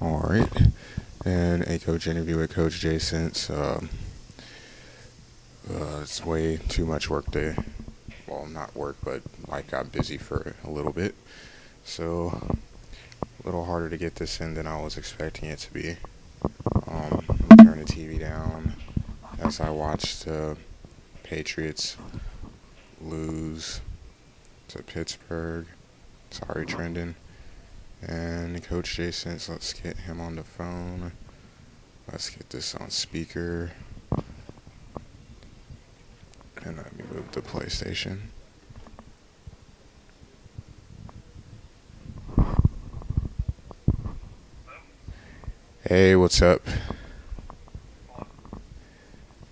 All right, and a coach interview with Coach jsence. It's way too much work to, well, not work, but life got busy for a little bit, so a little harder to get this in than I was expecting it to be. Turn the TV down as I watched the Patriots lose to Pittsburgh. Sorry, Trendon. And Coach jsence, let's get him on the phone. Let's get this on speaker. And let me move the PlayStation. Hey, what's up?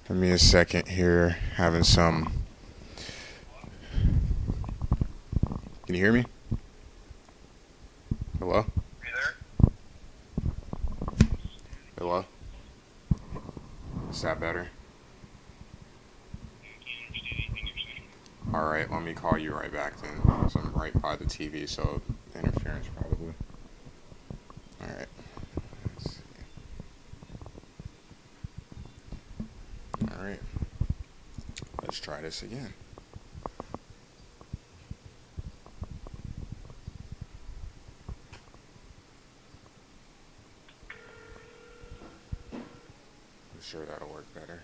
Give me a second here. Having some. Can you hear me? Hello? You there? Hello? Is that better? Can't understand anything you're saying. Alright, let me call you right back then. 'Cause I'm right by the TV, so interference probably. Alright. Let's see. Alright. Let's try this again. I'm sure that'll work better.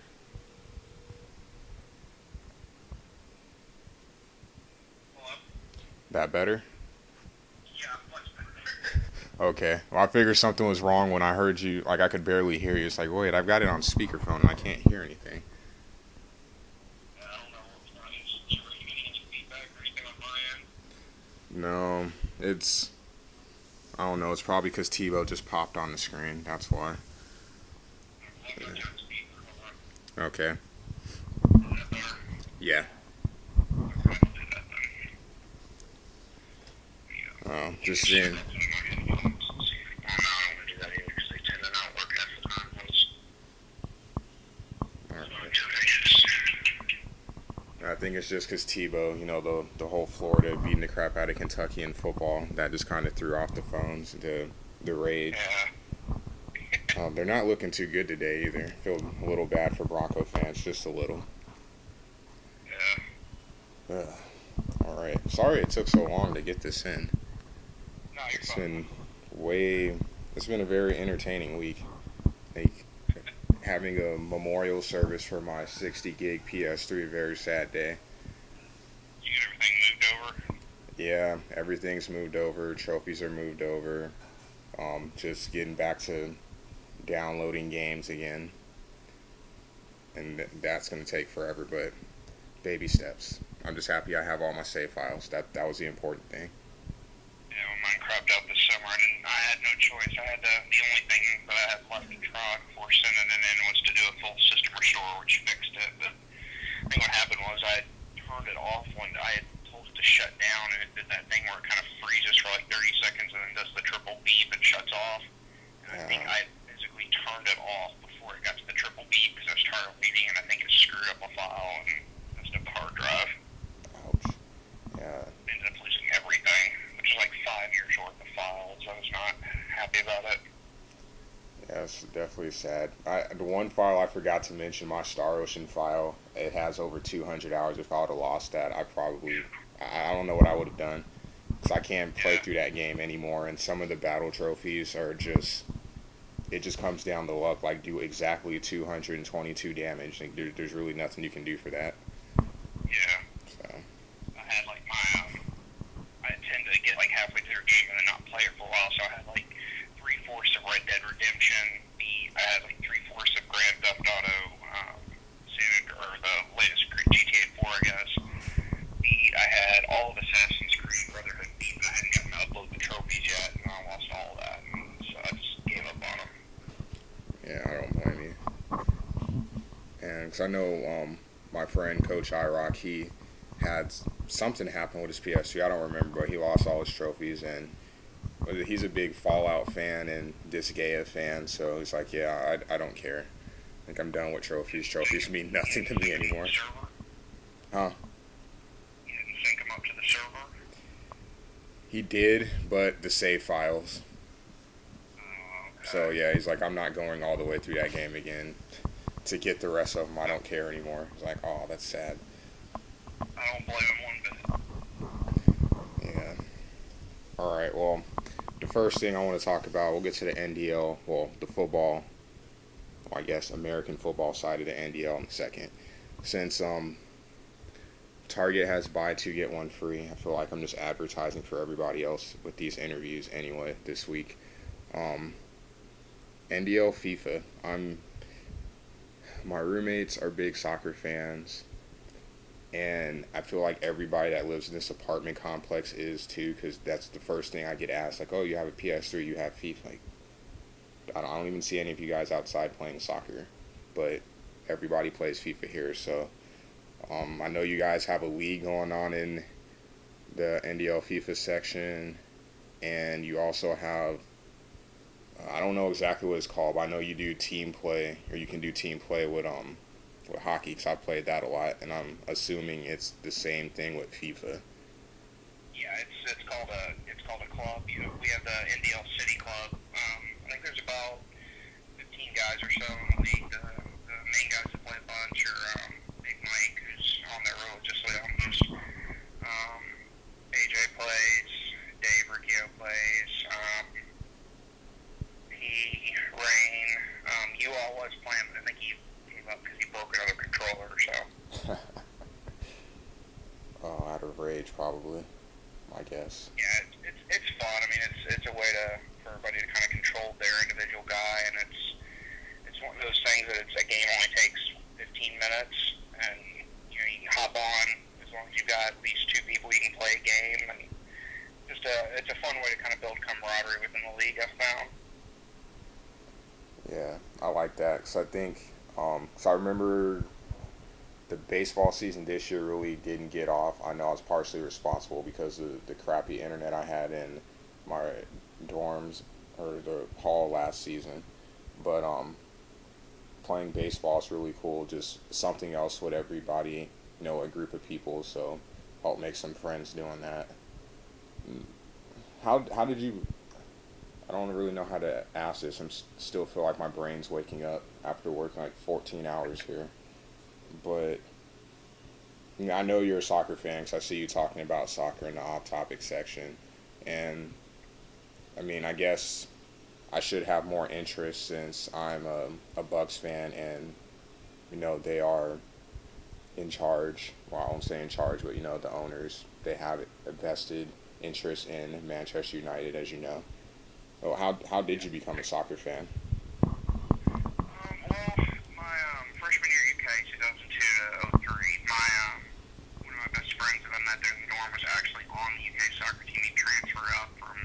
Hello? That better? Yeah, much better. Okay. Well, I figured something was wrong when I heard you. Like, I could barely hear you. It's like, wait, I've got it on speakerphone and I can't hear anything. I don't know what's wrong. Are you getting any feedback or anything on my end? No, it's. I don't know. It's probably because TiVo just popped on the screen. That's why. I'll put you on speaker. Hold on. Okay. Is that better? Yeah. Okay, I'll do that then. Yeah. Just seeing. I'm not going to do that either because they tend to not work half the time. Alright. I think it's just because Tebow, the whole Florida beating the crap out of Kentucky in football, that just kind of threw off the phones, the rage. Yeah. They're not looking too good today either. Feel a little bad for Bronco fans, just a little. Yeah. All right. Sorry it took so long to get this in. No, you're It's fine. it's been a very entertaining week. Like, having a memorial service for my 60 gig PS3, very sad day. You get everything moved over? Yeah, everything's moved over. Trophies are moved over. Just getting back to downloading games again. And that's going to take forever, but baby steps. I'm just happy I have all my save files. That was the important thing. Yeah, when mine crapped out this summer, and I had no choice. The only thing that I had left to try before sending it in was to do a full system restore, which fixed it. But I think what happened was I had turned it off when I had told it to shut down, and it did that thing where it kind of freezes for like 30 seconds and then does the triple beep and shuts off. And I think I physically turned it off before it got to the triple beep because I was tired of waiting, and I think it screwed up a file and messed up the hard drive. Ouch. Yeah. Ended up losing everything, which is like 5 years worth of files. I was not happy about it. Yeah, it's definitely sad. The one file I forgot to mention, my Star Ocean file, it has over 200 hours. If I would have lost that, I don't know what I would have done. Because I can't play through that game anymore. And some of the battle trophies are just, it just comes down to luck. Like, do exactly 222 damage. Like, there's really nothing you can do for that. Yeah. So, I had like I tend to get like halfway through a game and then not play it for a while, so I had like 3/4 of Red Dead Redemption, I had like 3/4 of Grand Theft Auto, or the latest GTA 4, I guess. I had all of Assassin's Creed Brotherhood beat, but I hadn't gotten to upload the trophies yet, and I lost all of that, and so I just gave up on them. yeah, I don't blame you. And because I know my friend Coach IROC, he had something happen with his PS3. I don't remember, but he lost all his trophies, and he's a big Fallout fan and Disgaea fan, so he's like, yeah, I don't care. Like, I'm done with trophies. Trophies mean nothing to me anymore. Server? Huh? You didn't sync them up to the server? He did, but the save files. Okay. So yeah, he's like, I'm not going all the way through that game again to get the rest of them. I don't care anymore. He's like, oh, that's sad. I don't blame him one bit. Yeah. All right. Well, the first thing I want to talk about, we'll get to the NDL. Well, the football, well, I guess American football side of the NDL in a second. Since Target has buy two get one free, I feel like I'm just advertising for everybody else with these interviews anyway this week. Um, NDL FIFA. My roommates are big soccer fans, and I feel like everybody that lives in this apartment complex is too, because that's the first thing I get asked. Like, oh, you have a PS3, you have FIFA. Like, I don't even see any of you guys outside playing soccer, but everybody plays FIFA here. So I know you guys have a league going on in the NDL FIFA section, and you also have, I don't know exactly what it's called, but I know you do team play, or you can do team play with hockey, because I played that a lot, and I'm assuming it's the same thing with FIFA. Yeah, it's called a club. We have the NDL City Club. I think there's about 15 guys or so in the league. The main guys that play a bunch are Big Mike, who's on there religiously almost. AJ plays. Dave Riccio plays. Rain. You all was playing, but I think he gave up because he broke another controller or so. Oh, out of rage, probably, I guess. Yeah, it's fun. I mean, it's a way for everybody to kind of control their individual guy, and it's one of those things that a game only takes 15 minutes, and you can hop on as long as you've got at least two people you can play a game, and it's a fun way to kind of build camaraderie within the league. I've found. Yeah, I like that, because I think, so I remember the baseball season this year really didn't get off. I know I was partially responsible because of the crappy internet I had in my dorms or the hall last season. But playing baseball is really cool. Just something else with everybody, a group of people. So help make some friends doing that. How did you? I don't really know how to ask this. Still feel like my brain's waking up after working like 14 hours here. But I know you're a soccer fan because I see you talking about soccer in the off-topic section. And, I mean, I guess I should have more interest since I'm a Bucks fan and, they are in charge. Well, I won't say in charge, but, the owners, they have a vested interest in Manchester United, as you know. Well, how did you become a soccer fan? Well, my freshman year at UK, 2002 to 03, one of my best friends that I met there in the dorm was actually on the UK soccer team. He transferred up from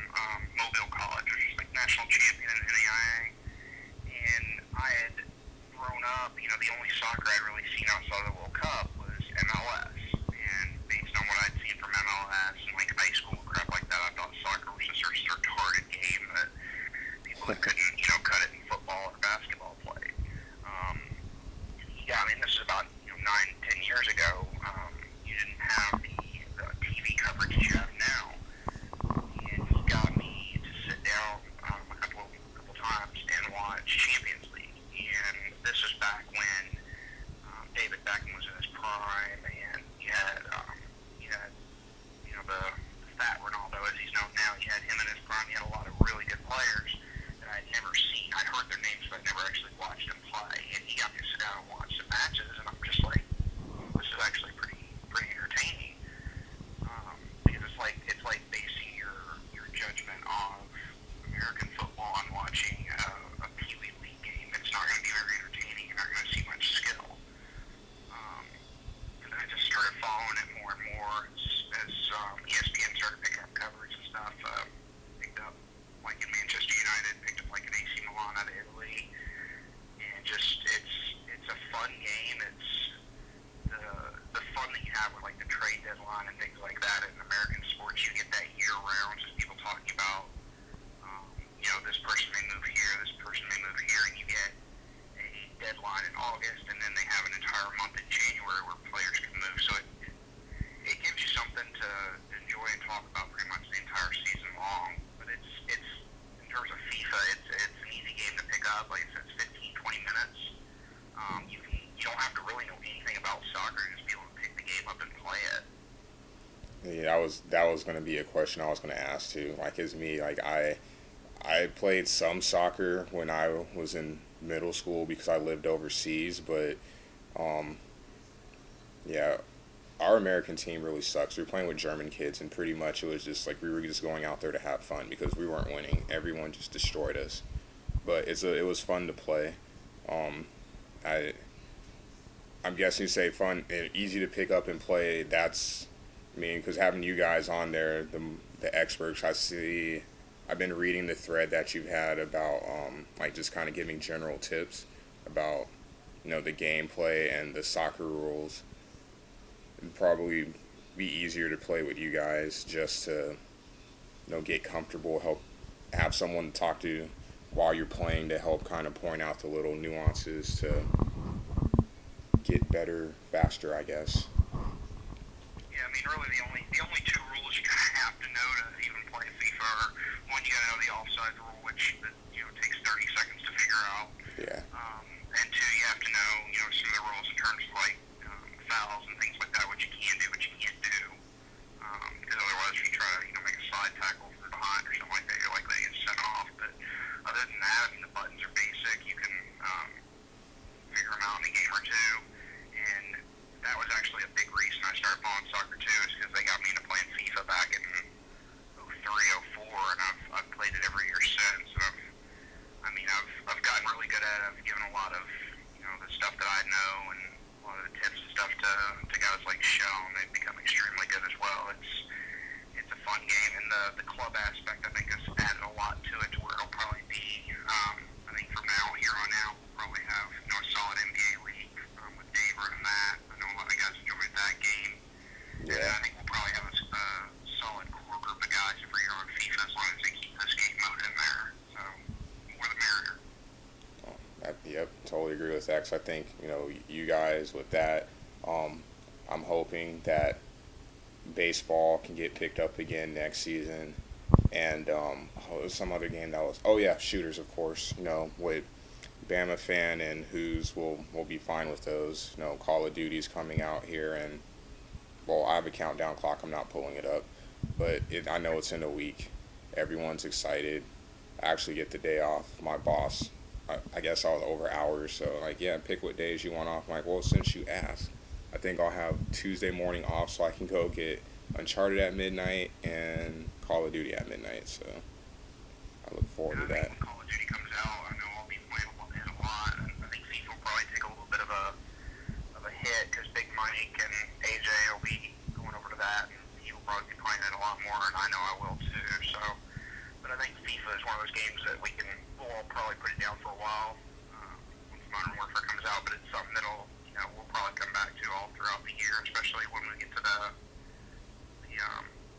Mobile College, which is like national champion in NAIA. And I had grown up, the only soccer I'd really seen outside of the World Cup was MLS. And based on what I'd seen from MLS and like high school and crap like that, I thought soccer was just such a retarded game that people that couldn't, cut it in football or basketball played. Yeah, I mean, this is about 9-10 years ago. You didn't have the TV coverage that you have now, and he got me to sit down a couple times and watch Champions League. And this was back when David Beckham was in his prime, and you had the fat Ronaldo as he's known now. You had him in his prime. You had a lot of really good players that I'd never seen. I'd heard their names, but I'd never actually watched them play. And he got me to sit down and watch the matches, and I'm just like, this is actually pretty entertaining. Because it's like basing your judgment of American football on watching a Pee Wee League game. It's not going to be very entertaining. You're not going to see much skill. And then I just started following it more and more as ESPN started picking up coverage and stuff. Picked up like in Manchester United, picked up like an AC Milan out of Italy, and just it's a fun game. It's the fun that you have with like the trade deadline and things like that in American sports. You get that year round, just people talking about this person may move here, this person may move here, and you get a deadline in August, and then they have an entire month in January where players can move. So it gives you something to enjoy and talk about pretty much the entire season long. But it's in terms of FIFA, it's an easy game lab, like I said, it's 15, 20 minutes. You don't have to really know anything about soccer, just be able to pick the game up and play it. Yeah, that was going to be a question I was going to ask too. Like, as me, like I played some soccer when I was in middle school because I lived overseas, but um, yeah, our American team really sucks. We were playing with German kids, and pretty much it was just like we were just going out there to have fun because we weren't winning. Everyone just destroyed us. But it was fun to play. Um, I I'm guessing you say fun and easy to pick up and play. That's I mean because having you guys on there, the experts I see. I've been reading the thread that you've had about like just kind of giving general tips about the gameplay and the soccer rules. It'd probably be easier to play with you guys just to get comfortable, help have someone to talk to while you're playing to help kind of point out the little nuances to get better faster, I guess. Yeah, I mean, really the only two rules you kind of have to know to even play FIFA are one, you got to know the offside rule, which takes 30 seconds to figure out, Yeah. and two, you have to know some of the rules in terms of like fouls and things like that, what you can do, what you can't do, because otherwise if you try to make a slide tackle from behind or something like that, you're likely to get sent off. But other than that, I mean, the buttons are basic. You can figure them out in a game or two, and that was actually a big reason I started following soccer too, is because they got me into playing FIFA back in '03, '04, and I've played it every year since. And I've gotten really good at it. I've given a lot of the stuff that I know and a lot of the tips and stuff to guys like Show, and they've become extremely good as well. It's a fun game, and the club aspect I think has added a lot to it to where it'll probably be. I think from now here on out we'll probably have a solid NBA league with Dave running that. I know a lot of guys enjoyed that game. And Yeah. I think we'll probably have a solid core group of guys every year on FIFA as long as they keep this game mode in there. So, more the merrier. Yep, totally agree with that. 'Cause I think you guys with that. I'm hoping that baseball can get picked up again next season, and some other game that was. Oh yeah, shooters of course. With Bama fan and who's will be fine with those. Call of Duty's coming out here, and well, I have a countdown clock. I'm not pulling it up, but I know it's in a week. Everyone's excited. I actually get the day off. My boss, I guess I was over hours, so like, yeah, pick what days you want off. I'm like, well, since you asked, I think I'll have Tuesday morning off so I can go get Uncharted at midnight and Call of Duty at midnight. So I look forward to I that. think when Call of Duty comes out, I know I'll be playing it a lot. And I think FIFA will probably take a little bit of a hit because Big Mike and AJ will be going over to that, and he will probably be playing it a lot more, and I know I will too. So, but I think FIFA is one of those games that we'll all probably put it down for a while once Modern Warfare comes out. But it's something that'll we'll probably come back to all throughout the year, especially when we get to the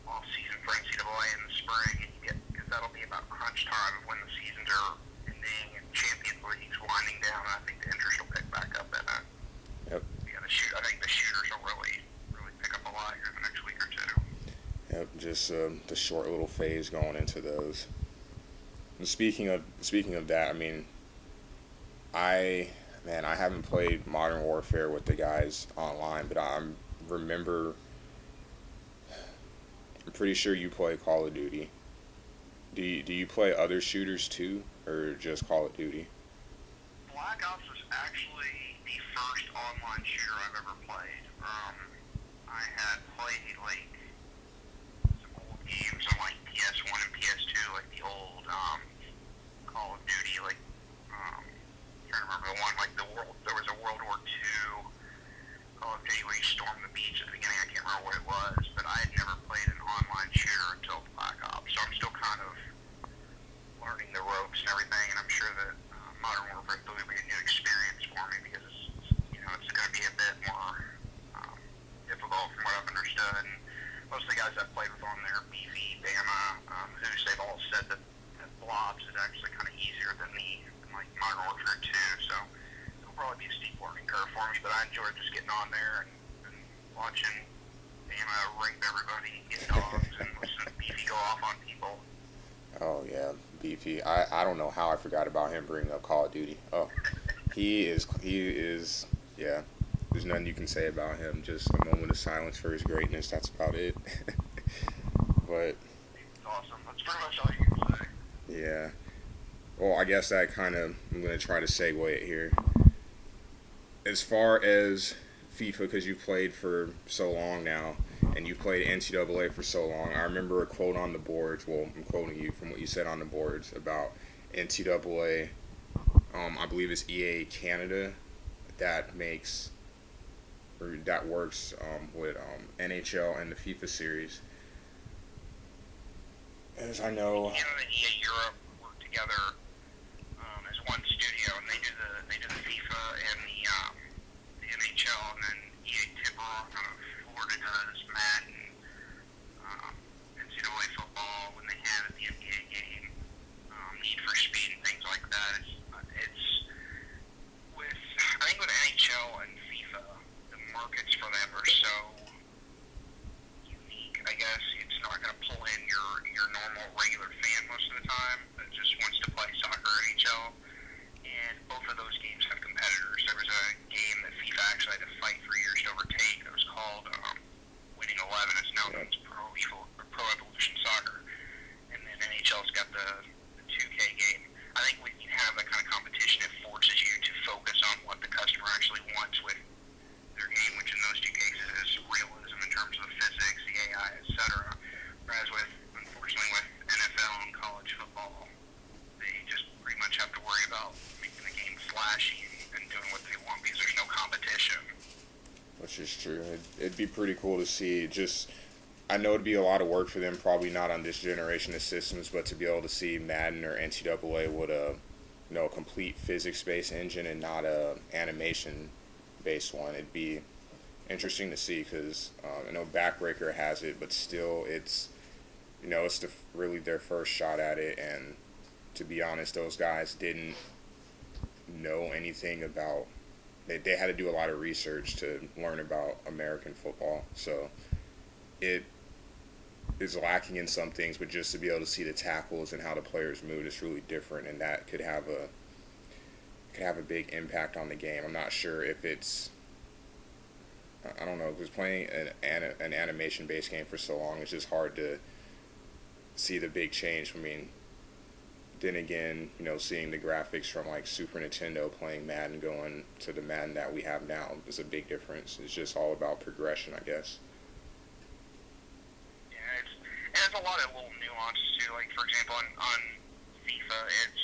off season for NCAA in the spring, and because that'll be about crunch time of when the seasons are ending and Champions League's winding down. And I think the interest will pick back up in it. Yep. Yeah, I think the shooters will really pick up a lot here in the next week or two. Yep. Just the short little phase going into those. And speaking of that, I mean, I haven't played Modern Warfare with the guys online, but remember. I'm pretty sure you play Call of Duty. Do you play other shooters too, or just Call of Duty? Black Ops was actually the first online shooter I've ever played. I had played like some old games on like PS1 and PS2, like the old Call of Duty, like trying to remember the one like there was a World War II Call of Duty where you stormed the beach at the beginning. I can't remember what it was, but I had never played an online shooter until Black Ops, so I'm still kind of learning the ropes and everything, and I'm sure that Modern Warfare will be a new experience for me because it's going to be a bit more difficult from what I've understood. And most of the guys I've played with on there, Beefy, Bama, Who's, they've all said that Blobs is actually kind of easier than like Modern Warfare 2, so it'll probably be a steep learning curve for me, but I enjoy just getting on there and watching Bama rape everybody, get dogs, and listen to Beefy go off on people. Oh yeah, beefy. I don't know how I forgot about him bringing up Call of Duty. Oh, he is yeah. There's nothing you can say about him. Just a moment of silence for his greatness. That's about it. But It's awesome. That's pretty much all you can say. yeah. Well, I guess that kind of I'm gonna try to segue it here. As far as FIFA, because you've played for so long now, and you've played NCAA for so long, I remember a quote on the boards. Well, I'm quoting you from what you said on the boards about NCAA. I believe it's EA Canada that makes or that works with NHL and the FIFA series. As I know, Canada and EA Europe work together as one studio, and they do the FIFA and the NHL, and then EA Tipper out of Florida does Madden, NCAA football when they had at the NBA game, Need for Speed and things like that. It's with I think with NHL and FIFA, the markets for them are so unique. I guess it's not going to pull in your normal regular fan most of the time that just wants to play soccer or NHL. And both of those games have competitors. There was a game that FIFA actually had to fight for years to overtake that was called Winning 11. It's now known as Pro Evolution Soccer. And then NHL's got the 2K game. I think when you have that kind of competition, it forces you to focus on what the customer actually wants with their game, which in those two cases is realism in terms of the physics, the AI, etc. Whereas unfortunately, with NFL and college football, they just pretty much have to worry about making the game flashy and doing what they want because there's no competition. which is true, it'd be pretty cool to see. Just I know it'd be a lot of work for them, probably not on this generation of systems, but to be able to see Madden or NCAA with a complete physics-based engine and not a animation-based one, it'd be interesting to see because I know Backbreaker has it, but still, it's really their first shot at it, and to be honest, those guys didn't know anything about. They had to do a lot of research to learn about American football, so it is lacking in some things, but just to be able to see the tackles and how the players move is really different, and that could have a big impact on the game. I'm not sure if it's I don't know, because playing an animation-based game for so long, it's just hard to see the big change. I mean, then again, seeing the graphics from like Super Nintendo playing Madden going to the Madden that we have now is a big difference. It's just all about progression, I guess. And there's a lot of little nuances too. Like for example, on FIFA, it's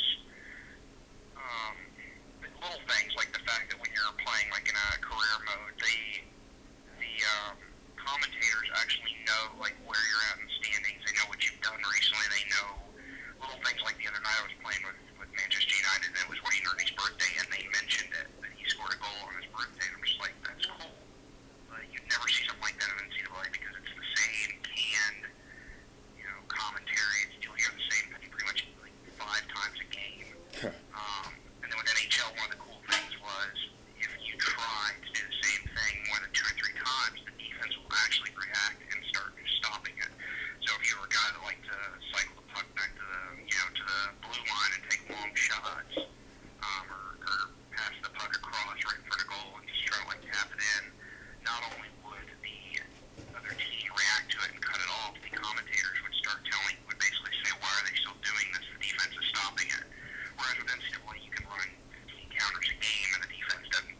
little things like the fact that when you're playing like in a career mode, the commentators actually know like where you're at in the standings. They know what you've done recently. They know little things like the other night I was playing with Manchester United, and it was Wayne Rooney's birthday, and they mentioned it that he scored a goal on his birthday. And I'm just like, that's cool. But you'd never see something like that in NCAA because it's the same canned commentary. You'll hear the same thing pretty much like 5 times a game. And then with NHL, one of the cool things was if you try to do the same thing more than 2 or 3 times, the defense will actually react and start stopping it. So if you're a guy that likes to cycle the puck back to the blue line and take long shots, or pass the puck across right in front of goal and just try to like tap it in, not only would the other team react to it and cut it off, the commentators would basically say, why are they still doing this? The defense is stopping it. Whereas with NCAA, you can run 15 counters a game and the defense doesn't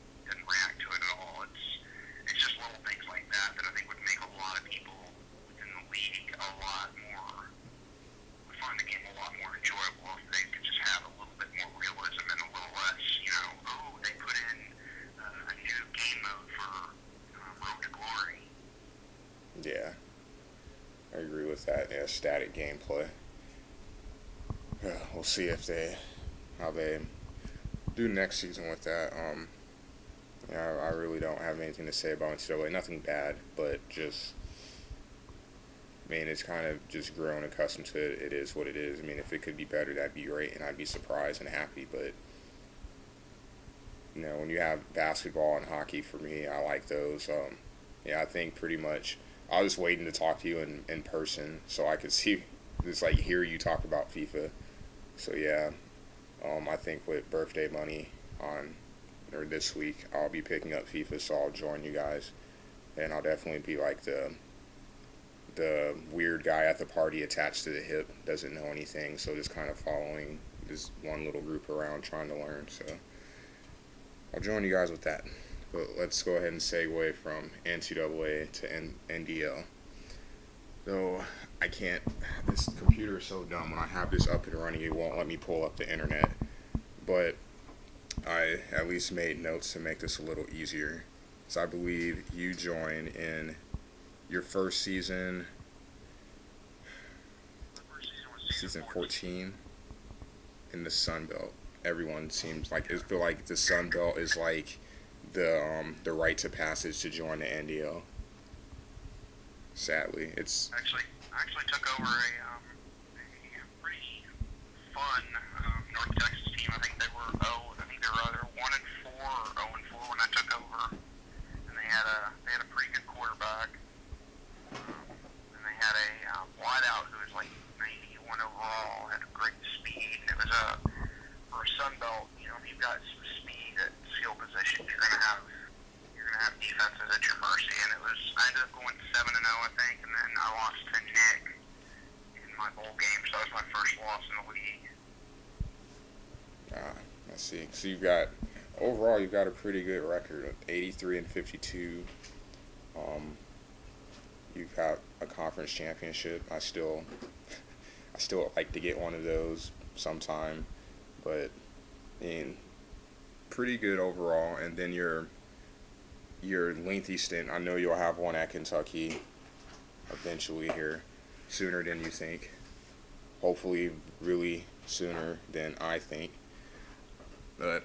react to it at all. It's just little things like that I think would make a lot of people within the league would find the game a lot more enjoyable if they could just have a little bit more realism and a little less, they put in a new game mode for Road to Glory. Yeah, I agree with that. Yeah, static gameplay. We'll see how they do next season with that. I really don't have anything to say about NCAA. Nothing bad, but just, it's kind of just grown accustomed to it. It is what it is. If it could be better, that'd be great, and I'd be surprised and happy. But when you have basketball and hockey, for me, I like those. I think pretty much. I was just waiting to talk to you in person so I could see, just like hear you talk about FIFA. So yeah, I think with birthday money on or this week, I'll be picking up FIFA, so I'll join you guys, and I'll definitely be like the weird guy at the party attached to the hip, doesn't know anything, so just kind of following this one little group around trying to learn. So I'll join you guys with that. But let's go ahead and segue from NCAA to NDL. So I can't. This computer is so dumb. When I have this up and running, it won't let me pull up the internet. But I at least made notes to make this a little easier. So I believe you joined in your first season, season 14, in the Sun Belt. Everyone seems like it feel like the Sun Belt is like the rite of passage to join the NDL. Sadly, it's I actually took over a pretty fun North Texas team. I think they were either 1-4 or 0-4 when I took over, and they had a pretty good quarterback, and they had a wideout who was like 91 overall, had great speed, and it was for a Sun Belt. You know, if you've got some speed at skill positions, you're gonna have defenses at your mercy, and I ended up going 7-0, I think, and then I lost to Nick in my bowl game, so that was my first loss in the league. I see. So you've got a pretty good record of 83-52. You've got a conference championship. I still like to get one of those sometime, but I mean, pretty good overall. And then your lengthy stint. I know you'll have one at Kentucky eventually here, sooner than you think. Hopefully, really sooner than I think. But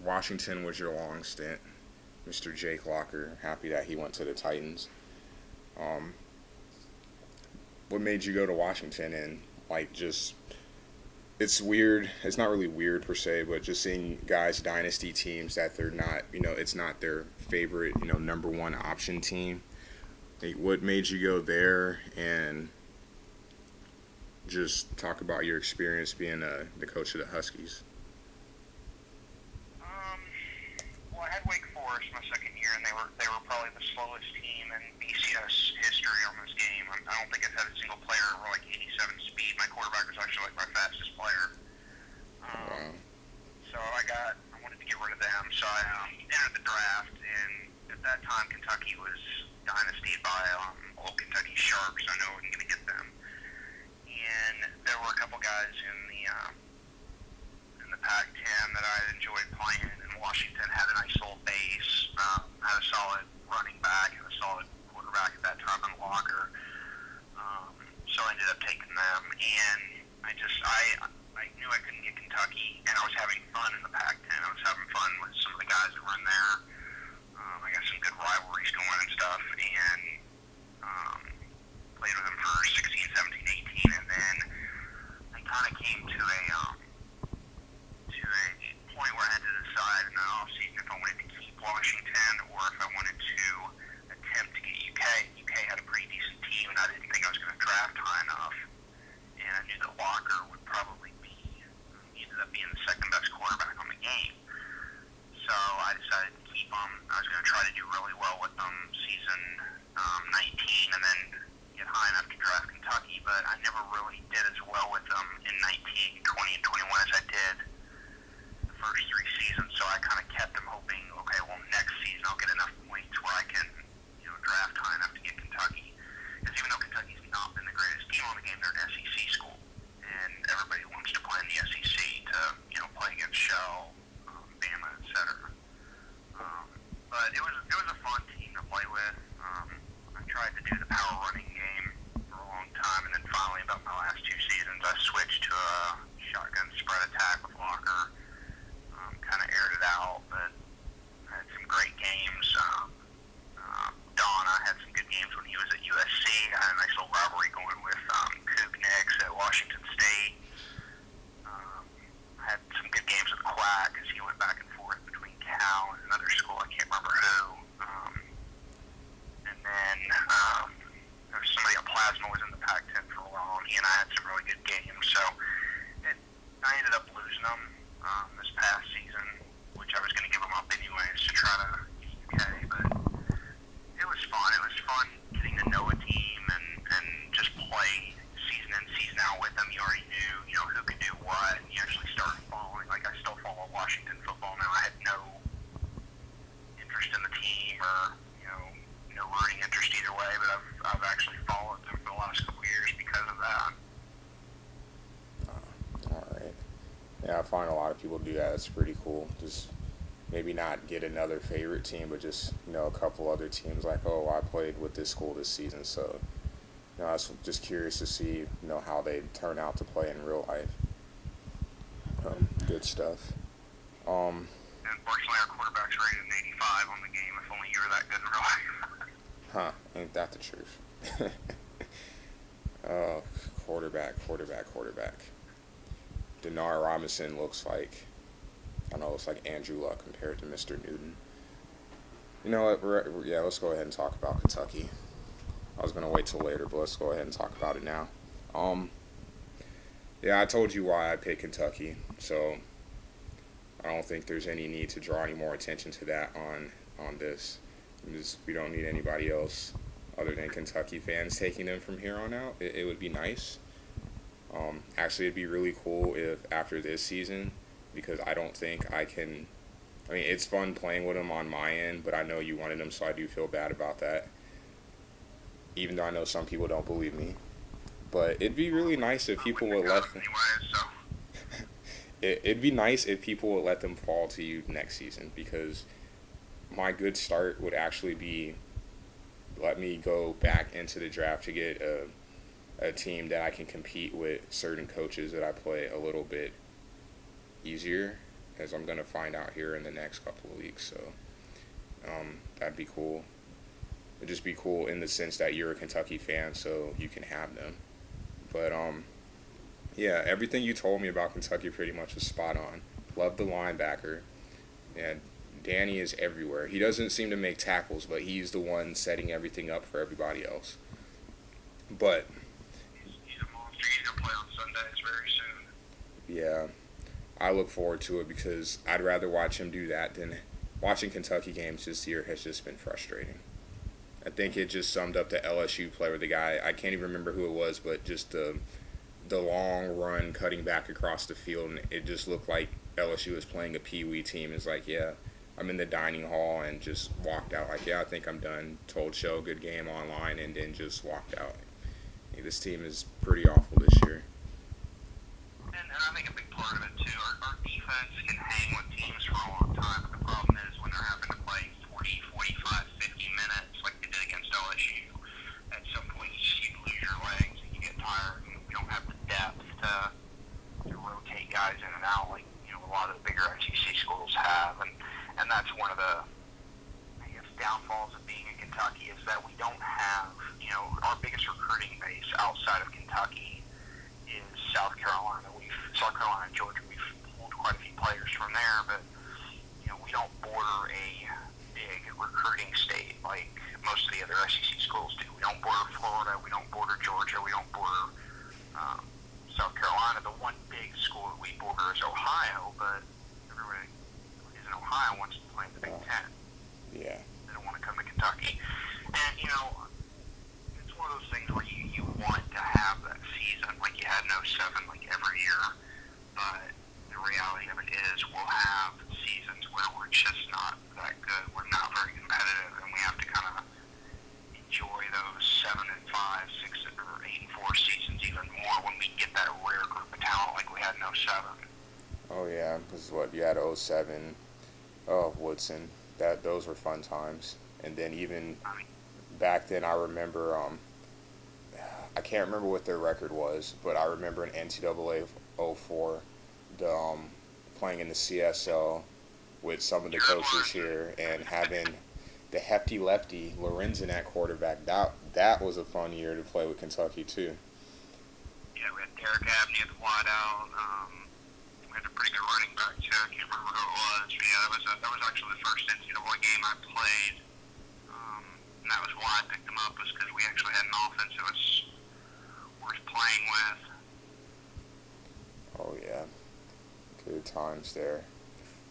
Washington was your long stint. Mr. Jake Locker, happy that he went to the Titans. Um, what made you go to Washington and like just it's weird. It's not really weird per se, but just seeing guys dynasty teams that they're not, it's not their favorite, number one option team. Like, what made you go there, and just talk about your experience being the coach of the Huskies. Well, I had Wake Forest my second year, and they were probably the slowest team in BCS history on this game. I don't think I've had a single player over like 87 speed. My quarterback was actually like my fastest player. Wow. So I wanted to get rid of them. So I entered the draft, and at that time Kentucky was dynastied by old Kentucky Sharks. I know I wasn't going to get them. And there were a couple guys in the Pac-10 that I enjoyed playing, and Washington had a nice little base, had a solid running back, and a solid quarterback at that time in Locker. So I ended up taking them, and I knew I couldn't get Kentucky, and I was having fun in the Pac-10. I was having fun with some of the guys that were in there. I got some good rivalries going and stuff, and played with them for 16, 17, 18, and then I kind of came to a point where I had to decide in the offseason if I wanted to keep Washington or if I wanted to attempt to get UK. UK had a pretty decent team, and I didn't think I was going to draft high enough. And I knew that Walker would probably he ended up being the second best quarterback on the game. So I decided to keep him. I was going to try to do really well with them season 19 and then get high enough to draft Kentucky, but I never really did as well with them in 19, 20, and 21 as I did the first three seasons. So I kind of kept them hoping, okay, well, next season I'll get enough points where I can draft high enough to get Kentucky. Because even though Kentucky's not been the greatest team on the game, they're an SEC school, and everybody wants to play in the SEC to play against Shell, Bama, etc. But it was a fun team to play with. I tried to do the power running game for a long time, and then finally, about my last two seasons, I switched to a shotgun spread attack with this past season, which I was going to give them up anyways to try to okay, but it was fun. It was fun getting to know a team and just play season in, season out with them. You already knew, who could do what, and you actually started following. Like, I still follow Washington football now. I had no interest in the team or, no rooting interest either way, but I've actually followed them for the last couple of years because of that. All right. Yeah, I find a lot of people do that. It's pretty cool. Just maybe not get another favorite team, but just a couple other teams. Like, oh, I played with this school this season, so I was just curious to see how they turn out to play in real life. Good stuff. Unfortunately, our quarterback's rated an 85 on the game. If only you were that good in real life. Huh? Ain't that the truth? Oh, quarterback. Denard Robinson looks like, looks like Andrew Luck compared to Mr. Newton. You know what? Yeah, let's go ahead and talk about Kentucky. I was gonna wait till later, but let's go ahead and talk about it now. Yeah, I told you why I picked Kentucky, so I don't think there's any need to draw any more attention to that on this. We don't need anybody else other than Kentucky fans taking them from here on out. It would be nice. Actually, it'd be really cool if after this season, because I don't think I can. I mean, it's fun playing with them on my end, but I know you wanted them, so I do feel bad about that. Even though I know some people don't believe me, but it'd be really nice if people would let them. It'd be nice if people would let them fall to you next season, because my good start would actually be let me go back into the draft to get a team that I can compete with certain coaches that I play a little bit easier, as I'm going to find out here in the next couple of weeks. So that'd be cool. It'd just be cool in the sense that you're a Kentucky fan, so you can have them. But yeah, everything you told me about Kentucky pretty much was spot on. Love the linebacker. And Danny is everywhere. He doesn't seem to make tackles, but he's the one setting everything up for everybody else. But he's a monster. He's gonna play on Sundays very soon. Yeah, I look forward to it because I'd rather watch him do that than watching Kentucky games this year has just been frustrating. I think it just summed up the LSU play where the guy, I can't even remember who it was, but just the long run cutting back across the field, and it just looked like LSU was playing a Pee-wee team. It's like, yeah, I'm in the dining hall, and just walked out. Like, yeah, I think I'm done. Told Show, good game online, and then just walked out. This team is pretty awful this year. And I think a big part of it, too, our defense can hang with teams for a long time, but the problem is when they're having to play 45, 50 minutes like they did against LSU, at some point you lose your legs and you get tired, and we don't have the depth to rotate guys in and out like a lot of the bigger SEC schools have, and that's one of the downfalls of being in Kentucky is that we don't have our biggest recruiting base outside of Kentucky is South Carolina and Georgia. We've pulled quite a few players from there, but we don't border a big recruiting state like most of the other SEC schools do. We don't border Florida, we don't border Georgia, we don't border South Carolina. The one big school that we border is Ohio, but everybody who is in Ohio wants to play in the Big Ten. Yeah. They don't want to come to Kentucky. And, it's one of those things where you want to have that season like you had in 07 like every year, but the reality of it is we'll have seasons where we're just not that good. We're not very competitive, and we have to kind of enjoy those 7-5, 6 or 8-4 seasons even more when we get that rare group of talent like we had in 07. Oh yeah, this is what you had 07. Woodson. Those were fun times. And then even back then, I remember I can't remember what their record was, but I remember in NCAA 04, playing in the CSL with some of the coaches here and having the hefty lefty Lorenzen at quarterback. That was a fun year to play with Kentucky too. Yeah, we had Derek Abney at the wideout. We had a pretty good running back too. I can't remember who it was, but yeah, that was actually the first NCAA game I played. And that was why I picked them up, was because we actually had an offense that was worth playing with. Oh yeah, Good times there.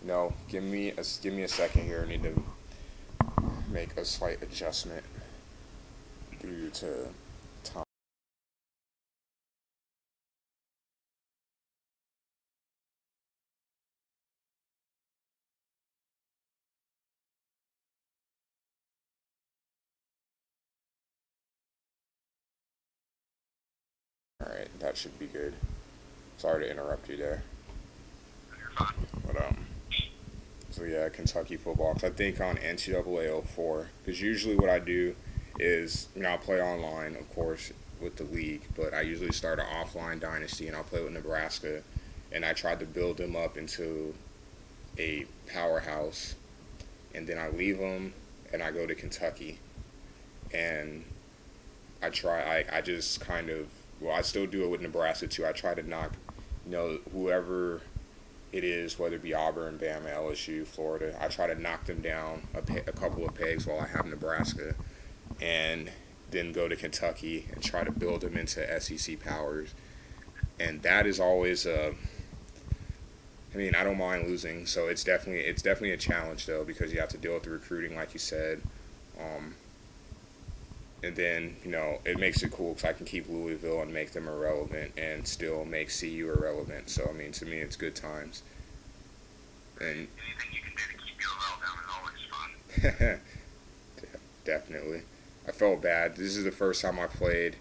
No, give me a second here. I need to make a slight adjustment due to time. All right, that should be good. Sorry to interrupt you there, You're fine. but so yeah, Kentucky football. 'Cause I think on NCAA 04, because usually what I do is, I'll play online, of course, with the league, but I usually start an offline dynasty and I'll play with Nebraska, and I tried to build them up into a powerhouse, and then I leave them and I go to Kentucky, and I just kind of, well, I still do it with Nebraska too. I try to knock, whoever it is, whether it be Auburn, Bama, LSU, Florida. I try to knock them down a couple of pegs while I have Nebraska, and then go to Kentucky and try to build them into SEC powers. And that is always I don't mind losing, so it's definitely a challenge though, because you have to deal with the recruiting, like you said. Um, and then it makes it cool because I can keep Louisville and make them irrelevant, and still make CU irrelevant. So to me, it's good times. And Anything you can do to keep you relevant is always fun. definitely, I felt bad. This is the first time I played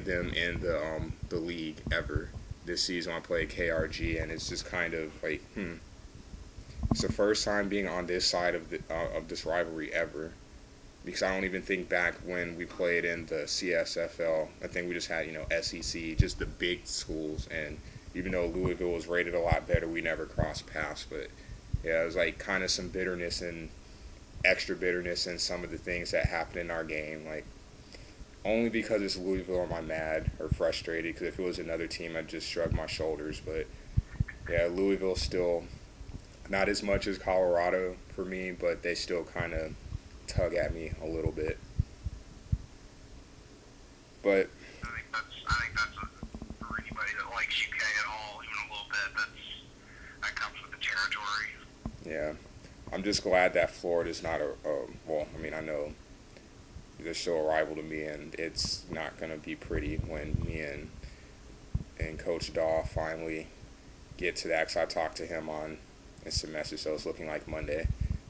them in the league ever. This season I played KRG, and it's just kind of like, it's the first time being on this side of this rivalry ever. Because I don't even think back when we played in the CSFL. I think we just had, SEC, just the big schools. And even though Louisville was rated a lot better, we never crossed paths. But yeah, it was like kind of some bitterness and extra bitterness in some of the things that happened in our game. Like, only because it's Louisville am I mad or frustrated. Because if it was another team, I'd just shrug my shoulders. But yeah, Louisville still not as much as Colorado for me, but they still kind of tug at me a little bit. But I think that's for anybody that likes UK at all, even a little bit. That comes with the territory. yeah, I'm just glad that Florida's not well, I know they're still a rival to me, and it's not going to be pretty when me and Coach Daw finally get to that. Because I talked to him on a semester, so it's looking like Monday,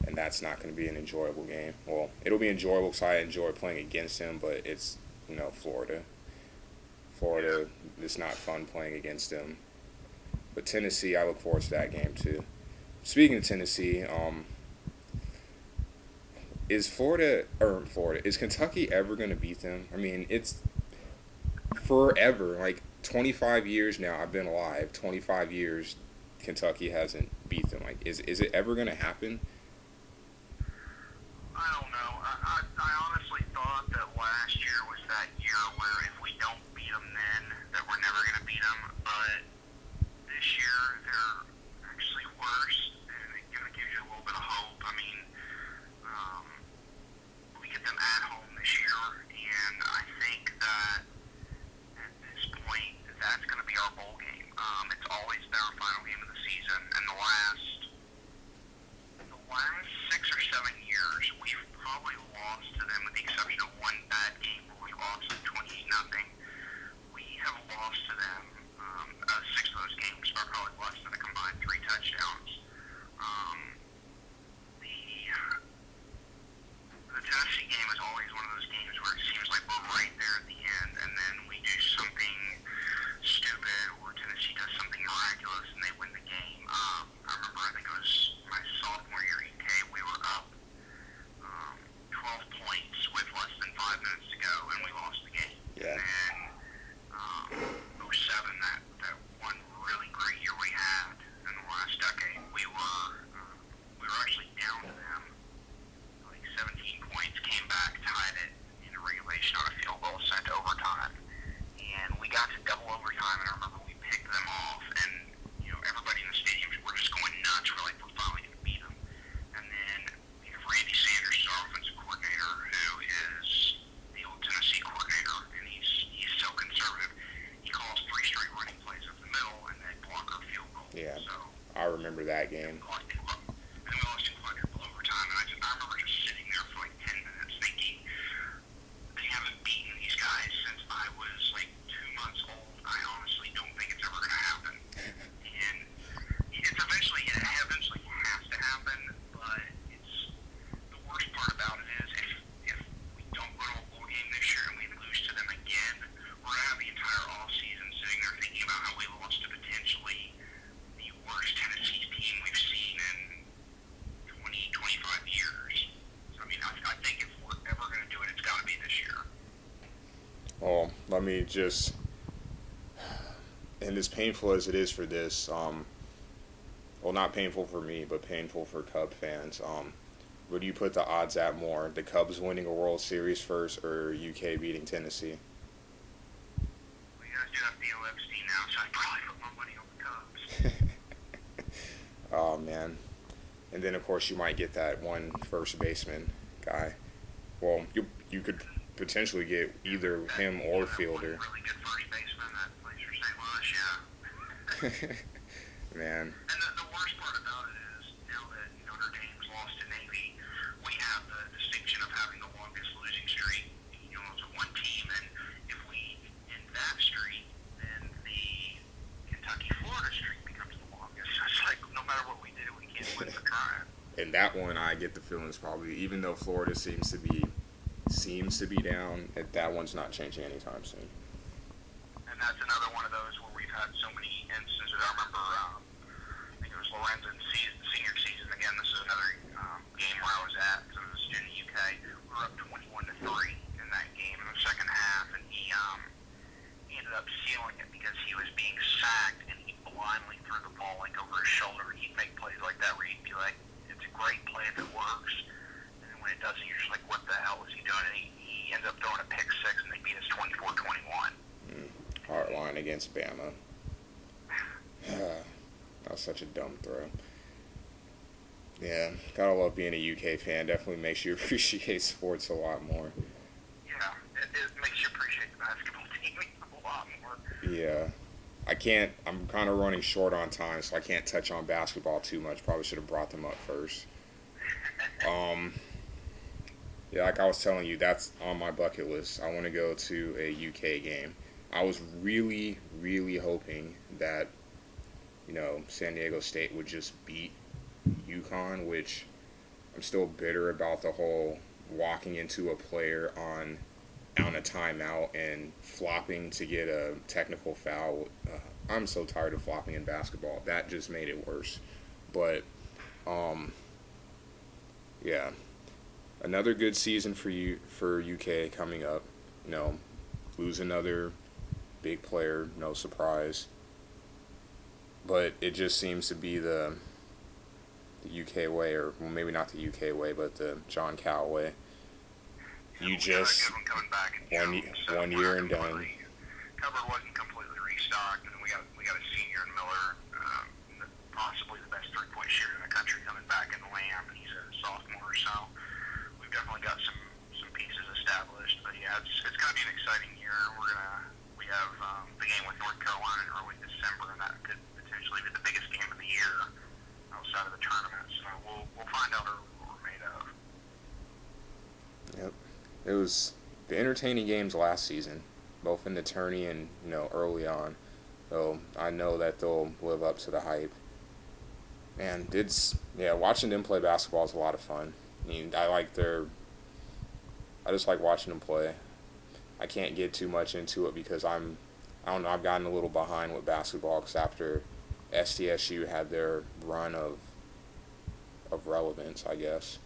and that's not going to be an enjoyable game. Well, it'll be enjoyable because I enjoy playing against him, but it's, Florida. Florida, it's not fun playing against them. But Tennessee, I look forward to that game too. Speaking of Tennessee, is Kentucky ever going to beat them? It's forever, like 25 years now I've been alive, 25 years Kentucky hasn't beat them. Like, is it ever going to happen? I don't know. I honestly thought that last year was that year where if we don't beat them then, that we're never going to beat them. But this year, they're actually worse, and it kind of gives you a little bit of hope. We get them at home this year, and I think that at this point, that's going to be our bowl game. It's always been our final game of the season, and the last 6 or 7 years, we've probably lost to them, with the exception of one bad game where we lost 28-0. We have lost to them 6 of those games are probably less than a combined remember that game. And we lost in quadruple overtime. And I remember just sitting there for like 10 minutes thinking, they haven't beaten these guys since I was like 2 months old. I honestly don't think it's ever going to happen. And it eventually has to happen, but it's the worst part about it is if we don't go to a bowl game this year and we lose to them again, we're going to have the entire off season sitting there thinking about how we lost to potentially the worst Tennessee team we've seen in 20, 25 years. So, I mean, I think if we're ever going to do it, it's got to be this year. Well, let me just, and as painful as it is for this, well, not painful for me, but painful for Cub fans. Where do you put the odds at more? The Cubs winning a World Series first, or UK beating Tennessee? We guys do have Theo Epstein now, so I'd probably put my money on the Cubs. Oh man. And then of course you might get that one first baseman guy. Well, you could potentially get either him or Fielder. Really good first baseman that plays for St. Louis, yeah. Man. And the worst part about it is now that Notre Dame's lost to Navy, we have the distinction of having the longest losing streak, as a one team. And if we end that streak, then the Kentucky-Florida streak becomes the longest. So it's like no matter what we do, we can't win for trying. And that one, I get the feelings probably, even though Florida seems to be down, that one's not changing anytime soon. And that's another one of those where we've had so many instances. I remember, I think it was Lorenzen's senior season again. This is another game where I was at because I was a student at UK. We were up 21-3 in that game in the second half, and he ended up sealing it because he was being sacked and he blindly threw the ball like over his shoulder. He'd make plays like that where he'd be like, "It's a great play if it works," and then when it doesn't, you're just like, "What the hell is he doing?" And he ends up throwing a pick six, and they beat us 24-21. Hard line against Bama. That was such a dumb throw. Yeah, gotta love being a UK fan. Definitely makes you appreciate sports a lot more. Yeah, it makes you appreciate the basketball team a lot more. Yeah. I'm kind of running short on time, so I can't touch on basketball too much. Probably should have brought them up first. Yeah, like I was telling you, that's on my bucket list. I want to go to a UK game. I was really, really hoping that, San Diego State would just beat UConn, which I'm still bitter about the whole walking into a player on a timeout and flopping to get a technical foul. I'm so tired of flopping in basketball. That just made it worse. But, yeah. Another good season for UK coming up. Lose another big player, no surprise. But it just seems to be the UK way, or well, maybe not the UK way, but the John Cal way. You just one year and done. Cupboard wasn't completely restocked, and we got a senior in Miller, possibly the best 3-point shooter in the country, coming back in Lamb, and he's a sophomore, so we've definitely got some pieces established. But yeah, it's going to be an exciting year. We have the game with North Carolina in early December, and that could potentially be the biggest game of the year outside of the tournament. So we'll find out what we're made of. Yep. It was the entertaining games last season, both in the tourney and, early on. So I know that they'll live up to the hype. Man, watching them play basketball is a lot of fun. I mean, I just like watching them play. I can't get too much into it because I don't know, I've gotten a little behind with basketball because after SDSU had their run of relevance, I guess.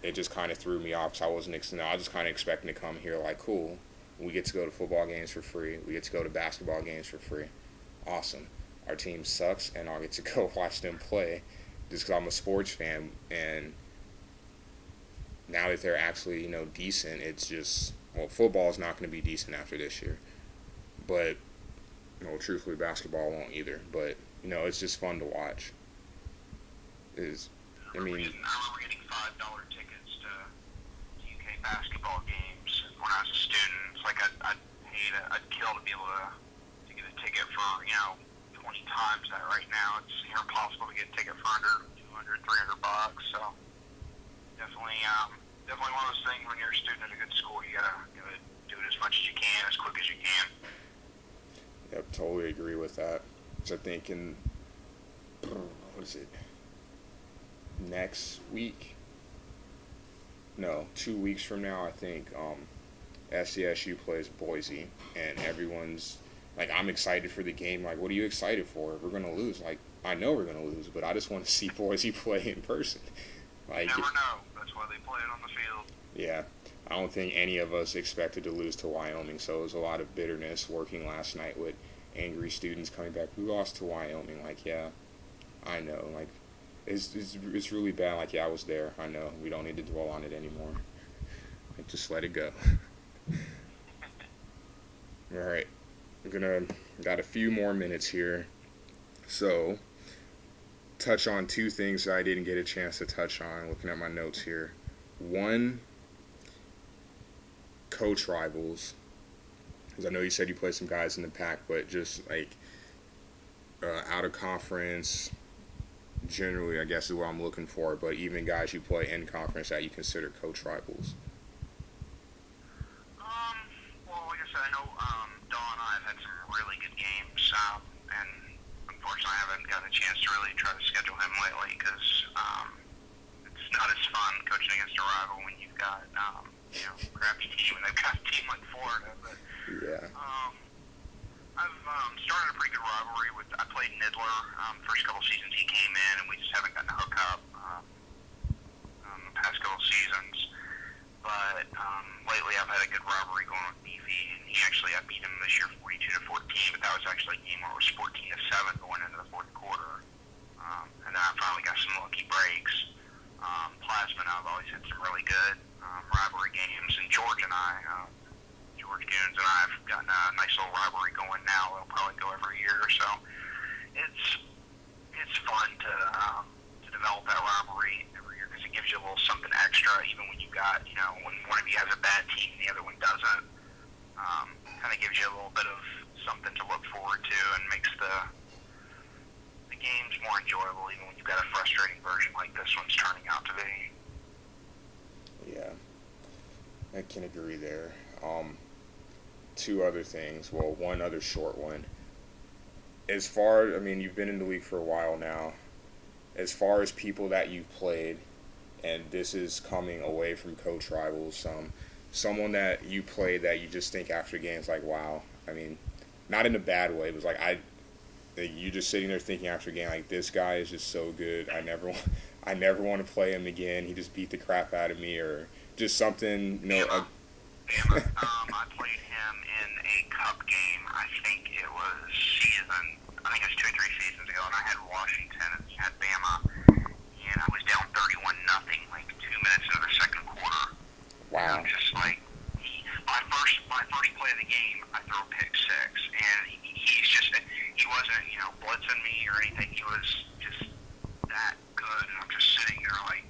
It just kind of threw me off because I was just kind of expecting to come here like, cool, we get to go to football games for free. We get to go to basketball games for free. Awesome. Our team sucks, and I'll get to go watch them play just because I'm a sports fan. And now that they're actually, decent, it's just, football is not going to be decent after this year. But, truthfully, basketball won't either. But, it's just fun to watch. I remember getting $5 tickets to UK basketball games when I was a student. It's like I'd kill to be able to get a ticket for $20 20 times that right now. It's impossible to get a ticket for under 200, $300. So definitely one of those things when you're a student at a good school, you gotta do it as much as you can, as quick as you can. Yep, totally agree with that. So I think what is it, next week? No, 2 weeks from now, I think SCSU plays Boise, and everyone's like, I'm excited for the game. Like, what are you excited for? We're gonna lose. Like, I know we're gonna lose, but I just want to see Boise play in person. You Like, never know. That's why they play it on the field. yeah, I don't think any of us expected to lose to Wyoming, so it was a lot of bitterness working last night with angry students coming back. We lost to Wyoming. Like, yeah, I know. Like, it's really bad. Like, yeah, I was there. I know. We don't need to dwell on it anymore. Like, just let it go. All right, got a few more minutes here, so touch on two things that I didn't get a chance to touch on. Looking at my notes here, one, coach rivals, because I know you said you played some guys in the pack, but just like out of conference, generally, I guess is what I'm looking for. But even guys you play in conference that you consider coach rivals. Well, like I said, I know Dawn and I have had some really good games, and unfortunately, I haven't gotten a chance to really try to schedule him lately because it's not as fun coaching against a rival when you've got a crappy team and they've got a team like Florida. But Yeah. I've started a pretty good rivalry with. I played Nidler first couple seasons he came in, and we just haven't gotten to hook up the past couple seasons. But lately, I've had a good rivalry going with Beefy, and I beat him this year 42-14. But that was actually a game where it was 14-7 going into the fourth quarter, and then I finally got some lucky breaks. Plasma, I've always had some really good rivalry games, and George Goons and I have gotten a nice little rivalry going now. It'll probably go every year or so. It's fun to develop that rivalry every year because it gives you a little something extra, even when you got when one of you has a bad team and the other one doesn't. Kind of gives you a little bit of something to look forward to and makes the games more enjoyable, even when you've got a frustrating version like this one's turning out to be. Yeah, I can agree there. Two other things. Well, one other short one. As far, I mean, you've been in the league for a while now. As far as people that you've played, and this is coming away from coach rivals, someone that you played that you just think after games like, wow. I mean, not in a bad way. It was like you just sitting there thinking after a game like, this guy is just so good. I never want to play him again. He just beat the crap out of me, or just something. I played him in a cup game. I think it was 2 or 3 seasons ago, and I had Washington and he had Bama, and I was down 31-0, like 2 minutes into the second quarter. Wow. And I'm just like, my first play of the game, I throw a pick six, and he wasn't blitzing me or anything. He was just that good, and I'm just sitting there like,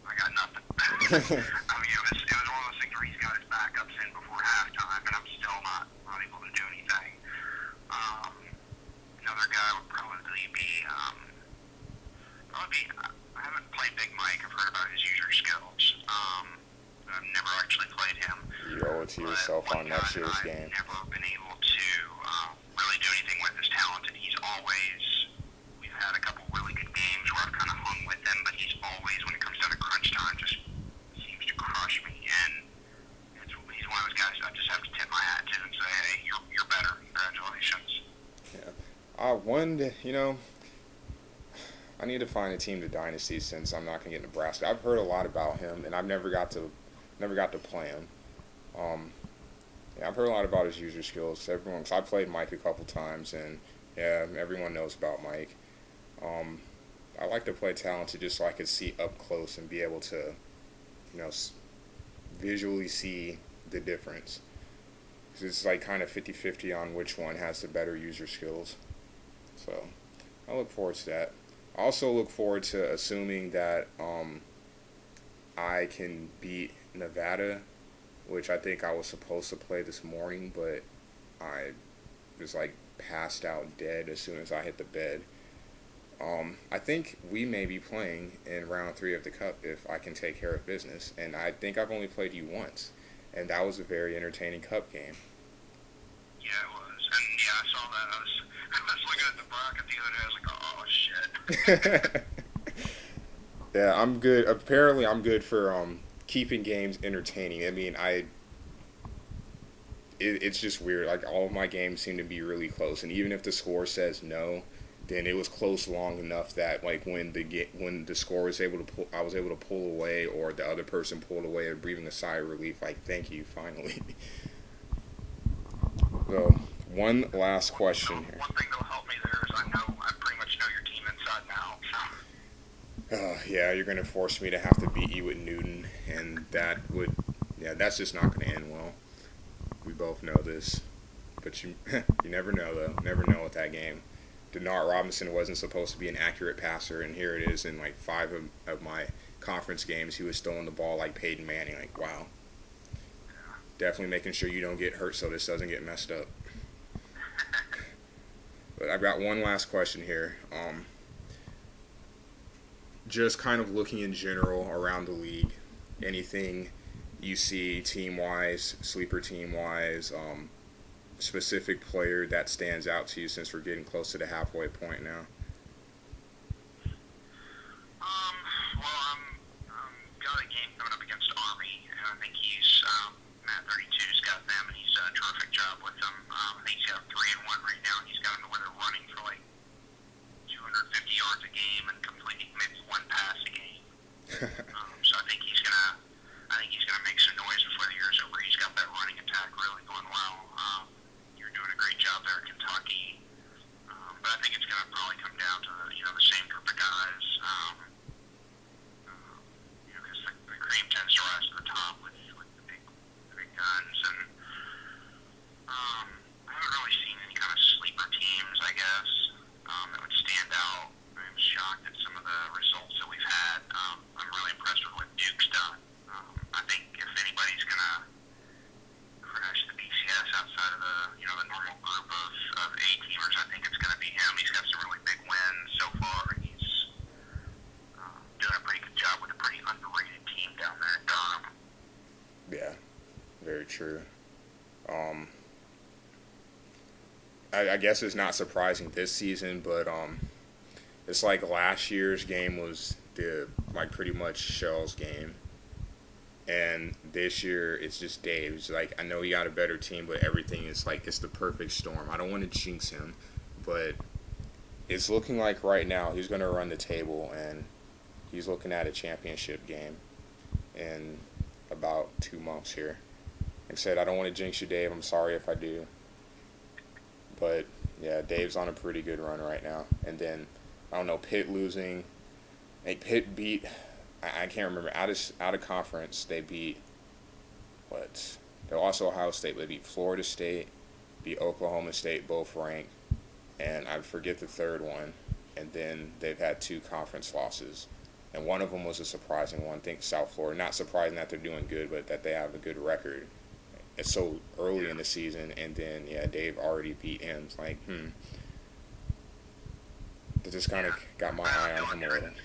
I got nothing. I mean, it was one of those things where he's got his backups in before halftime, and I'm still not able to do anything. Another guy would probably be, I haven't played Big Mike. I've heard about his user skills. I've never actually played him. You owe it to yourself on next year's game. I've never been able to really do anything with is talented. We've had a couple really good games where I've kind of hung with him, but he's always, when it comes down to crunch time, just seems to crush me. And he's one of those guys I just have to tip my hat to and say, hey, you're better. Congratulations. Yeah. I need to find a team to dynasty since I'm not gonna get Nebraska. I've heard a lot about him, and I've never got to play him. Yeah, I've heard a lot about his user skills. Cause I played Mike a couple times, and yeah, everyone knows about Mike. I like to play talented just so I could see up close and be able to, visually see the difference. 'Cause it's like kind of 50-50 on which one has the better user skills. So I look forward to that. I also look forward to assuming that I can beat Nevada, which I think I was supposed to play this morning, but I was like passed out dead as soon as I hit the bed. I think we may be playing in round 3 of the cup if I can take care of business, and I think I've only played you once, and that was a very entertaining cup game. Yeah, it was. And yeah, I saw that. I was looking at the bracket the other day. I was like, oh shit. Yeah, I'm good. Apparently, I'm good for keeping games entertaining. I mean, it's just weird. Like all of my games seem to be really close, and even if the score says no, then it was close long enough that like when the score was able to pull, I was able to pull away, or the other person pulled away, and breathing a sigh of relief, like thank you, finally. So one last question here. One thing that'll help me there is I pretty much know your team inside now. Yeah, you're gonna force me to have to beat you with Newton, and that's just not gonna end well. We both know this, but you you never know though. Never know with that game. Denard Robinson wasn't supposed to be an accurate passer, and here it is in like 5 of my conference games. He was throwing the ball like Peyton Manning. Like, wow. Definitely making sure you don't get hurt so this doesn't get messed up. But I've got one last question here. Just kind of looking in general around the league, anything you see team-wise, sleeper team-wise, specific player that stands out to you since we're getting close to the halfway point now? Well, I'm got a game coming up against Army, and I think Matt 32's got them, and he's done a terrific job with them. I think he's got 3-1 right now, and he's got them where they're running for like 250 yards a game and completing maybe one pass a game. So I think he's gonna make some noise before the year's over. He's got that running attack really going well. You're doing a great job there at Kentucky, but I think it's gonna probably come down to the same group of guys. Because the cream tends to rise to the top with the big guns, and I haven't really seen any kind of sleeper teams, I guess, that would stand out. I'm shocked at some of the results that we've had. I'm really impressed with what Duke's done. I think if anybody's gonna crash the BCS outside of the normal group of A-teamers, I think it's gonna be him. He's got some really big wins so far. He's doing a pretty good job with a pretty underrated team down there in Durham. Yeah, very true. I guess it's not surprising this season, but it's like last year's game was pretty much Shell's game, and this year it's just Dave's. Like, I know he got a better team, but everything is like it's the perfect storm. I don't want to jinx him, but it's looking like right now he's going to run the table, and he's looking at a championship game in about 2 months here. Like I said, I don't want to jinx you, Dave. I'm sorry if I do. But, yeah, Dave's on a pretty good run right now. And then, I don't know, Pitt losing. Like, Pitt beat, I can't remember, out of conference, they beat, they lost to Ohio State, but they beat Florida State, beat Oklahoma State, both ranked, and I forget the third one. And then they've had 2 conference losses. And one of them was a surprising one. I think South Florida. Not surprising that they're doing good, but that they have a good record. It's so early in the season, and then, yeah, Dave already beat him. It's like, That just kind of got my eye on him a little. Dylan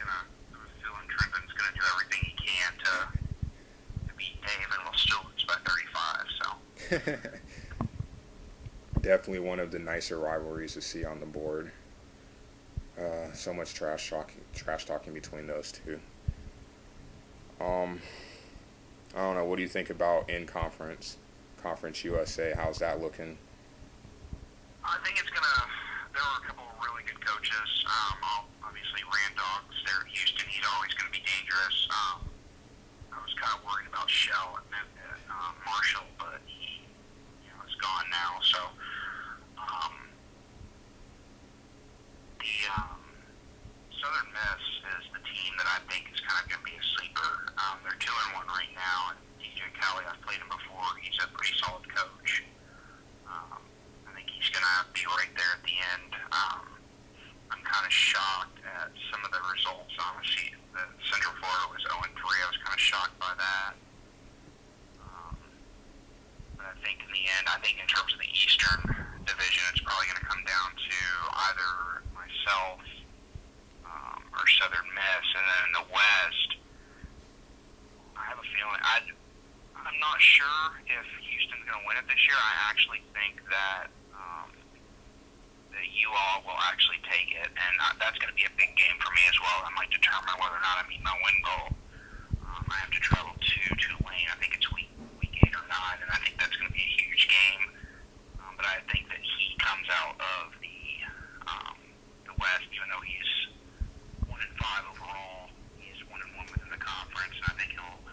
Trippen's going to do everything he can to beat Dave, and we'll still expect 35, so. Definitely one of the nicer rivalries to see on the board. So much trash talking between those two. I don't know. What do you think about in Conference USA? How's that looking? I think there were a couple of really good coaches. Obviously, Randolph's there at Houston. He's always going to be dangerous. I was kind of worried about Shell at Marshall, but he is gone now. So the Southern Miss is the team that I think is kind of going to be a sleeper. They're 2-1 right now, and DJ Cowley, I've played him before. He's a pretty solid coach. I think he's going to be right there at the end. I'm kind of shocked at some of the results. Honestly, Central Florida was 0-3. I was kind of shocked by that. But I think in the end, in terms of the Eastern Division, it's probably going to come South or Southern Miss, and then in the West, I have a feeling I'm not sure if Houston's going to win it this year. I actually think that that you all will actually take it, and that's going to be a big game for me as well. That might determine whether or not I meet my win goal.